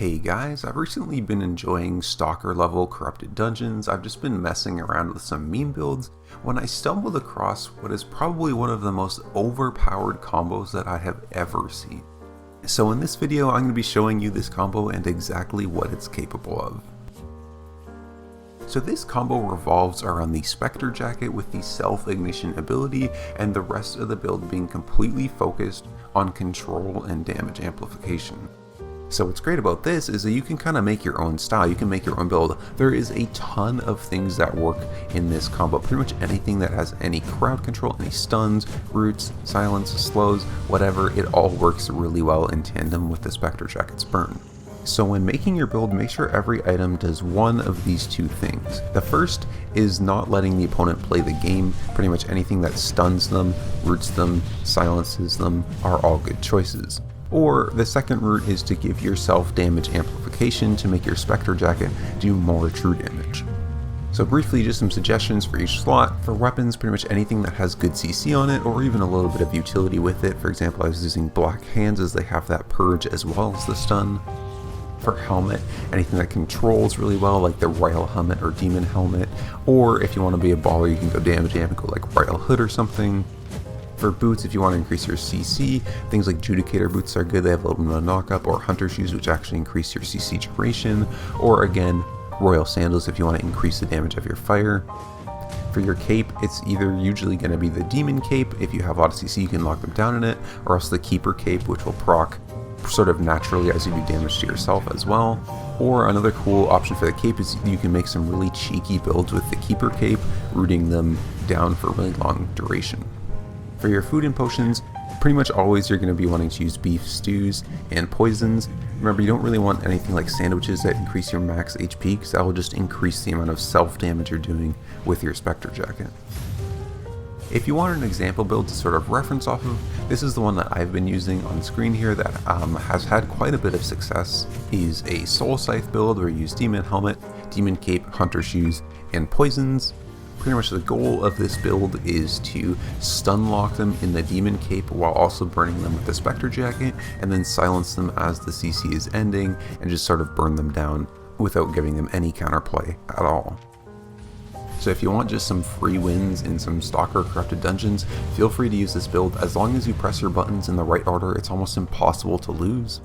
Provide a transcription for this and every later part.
Hey guys, I've recently been enjoying Stalker level corrupted dungeons. I've just been messing around with some meme builds when I stumbled across what is probably one of the most overpowered combos that I have ever seen. So in this video I'm going to be showing you this combo and exactly what it's capable of. So this combo revolves around the Spectre jacket with the self-ignition ability and the rest of the build being completely focused on control and damage amplification. So what's great about this is that you can kind of make your own style, you can make your own build. There is a ton of things that work in this combo, pretty much anything that has any crowd control, any stuns, roots, silence, slows, whatever, it all works really well in tandem with the Spectre jacket's burn. So when making your build, make sure every item does one of these two things. The first is not letting the opponent play the game. Pretty much anything that stuns them, roots them, silences them are all good choices. Or the second route is to give yourself damage amplification to make your Spectre jacket do more true damage. So briefly, just some suggestions for each slot. For weapons, pretty much anything that has good CC on it, or even a little bit of utility with it. For example, I was using Black Hands as they have that purge as well as the stun. For helmet, anything that controls really well, like the Royal Helmet or Demon Helmet. Or if you want to be a baller, you can go damage amp and go like Royal Hood or something. For boots, if you want to increase your CC, things like Judicator boots are good, they have a little bit of knockup, or Hunter shoes which actually increase your CC duration, or again, Royal Sandals if you want to increase the damage of your fire. For your cape, it's either usually going to be the Demon Cape, if you have a lot of CC you can lock them down in it, or else the Keeper Cape which will proc sort of naturally as you do damage to yourself as well. Or another cool option for the cape is you can make some really cheeky builds with the Keeper Cape, rooting them down for really long duration. For your food and potions, pretty much always you're going to be wanting to use beef stews and poisons. Remember, you don't really want anything like sandwiches that increase your max HP, because that will just increase the amount of self-damage you're doing with your Spectre jacket. If you want an example build to sort of reference off of, this is the one that I've been using on screen here that has had quite a bit of success. Is a Soul Scythe build where you use Demon Helmet, Demon Cape, Hunter Shoes, and Poisons. Pretty much the goal of this build is to stun lock them in the Demon Cape while also burning them with the Spectre jacket, and then silence them as the CC is ending and just sort of burn them down without giving them any counterplay at all. So if you want just some free wins in some Stalker corrupted dungeons, feel free to use this build. As long as you press your buttons in the right order, it's almost impossible to lose.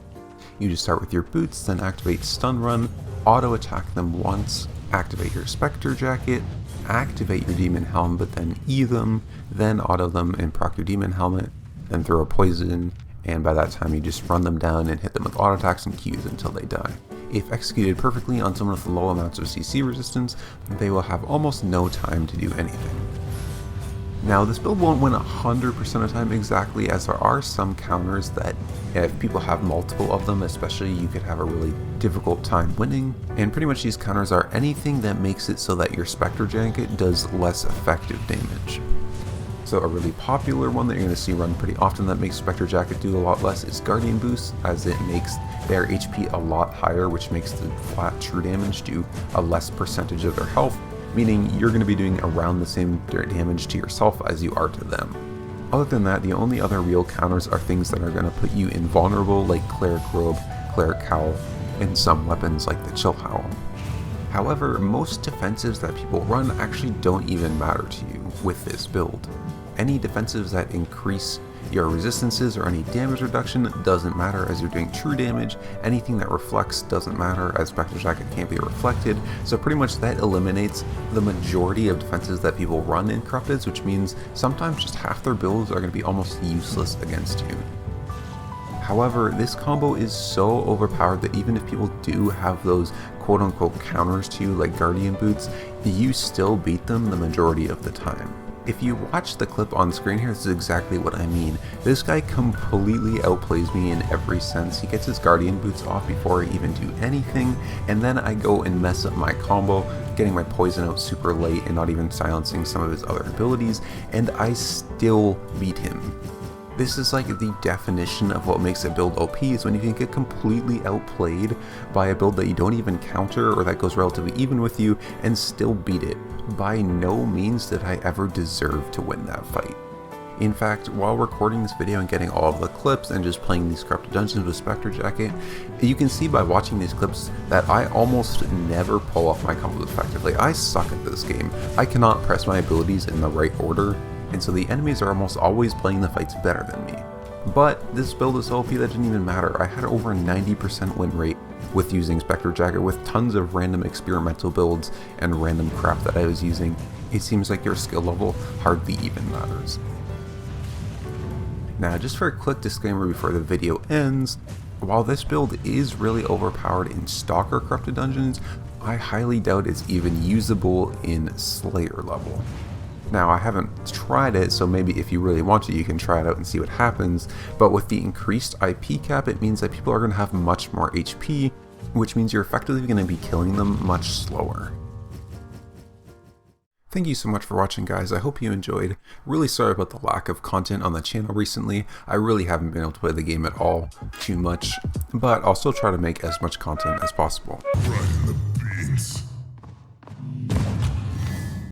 You just start with your boots, then activate Stun Run, auto attack them once, activate your Spectre jacket, activate your Demon Helm, but then E them, then auto them and proc your Demon Helmet, then throw a poison, and by that time you just run them down and hit them with auto attacks and Qs until they die. If executed perfectly on someone with low amounts of CC resistance, they will have almost no time to do anything. Now this build won't win 100% of the time exactly, as there are some counters that if people have multiple of them especially, you could have a really difficult time winning. And pretty much these counters are anything that makes it so that your Spectre jacket does less effective damage. So a really popular one that you're going to see run pretty often that makes Spectre jacket do a lot less is Guardian Boost, as it makes their HP a lot higher, which makes the flat true damage do a less percentage of their health, meaning you're going to be doing around the same damage to yourself as you are to them. Other than that, the only other real counters are things that are going to put you invulnerable, like Cleric Robe, Cleric Cowl, and some weapons like the Chill Howl. However, most defensives that people run actually don't even matter to you with this build. Any defensives that increase your resistances or any damage reduction doesn't matter, as you're doing true damage. Anything that reflects doesn't matter, as Spectre jacket can't be reflected. So pretty much that eliminates the majority of defenses that people run in corrupteds, which means sometimes just half their builds are going to be almost useless against you. However, this combo is so overpowered that even if people do have those quote-unquote counters to you, like Guardian Boots, you still beat them the majority of the time. If you watch the clip on screen here, this is exactly what I mean. This guy completely outplays me in every sense. He gets his Guardian Boots off before I even do anything, and then I go and mess up my combo, getting my poison out super late and not even silencing some of his other abilities, and I still beat him. This is like the definition of what makes a build OP, is when you can get completely outplayed by a build that you don't even counter or that goes relatively even with you and still beat it. By no means did I ever deserve to win that fight. In fact, while recording this video and getting all of the clips and just playing these corrupted dungeons with Spectre Jacket, you can see by watching these clips that I almost never pull off my combos effectively. I suck at this game. I cannot press my abilities in the right order, and so the enemies are almost always playing the fights better than me. But this build is OP, that didn't even matter. I had over 90% win rate with using Spectre Jacket with tons of random experimental builds and random crap that I was using. It seems like your skill level hardly even matters. Now, just for a quick disclaimer before the video ends, while this build is really overpowered in Stalker corrupted dungeons, I highly doubt it's even usable in Slayer level. Now, I haven't tried it, so maybe if you really want to, you can try it out and see what happens, but with the increased IP cap, it means that people are going to have much more HP, which means you're effectively going to be killing them much slower. Thank you so much for watching, guys. I hope you enjoyed. Really sorry about the lack of content on the channel recently. I really haven't been able to play the game at all too much, but I'll still try to make as much content as possible.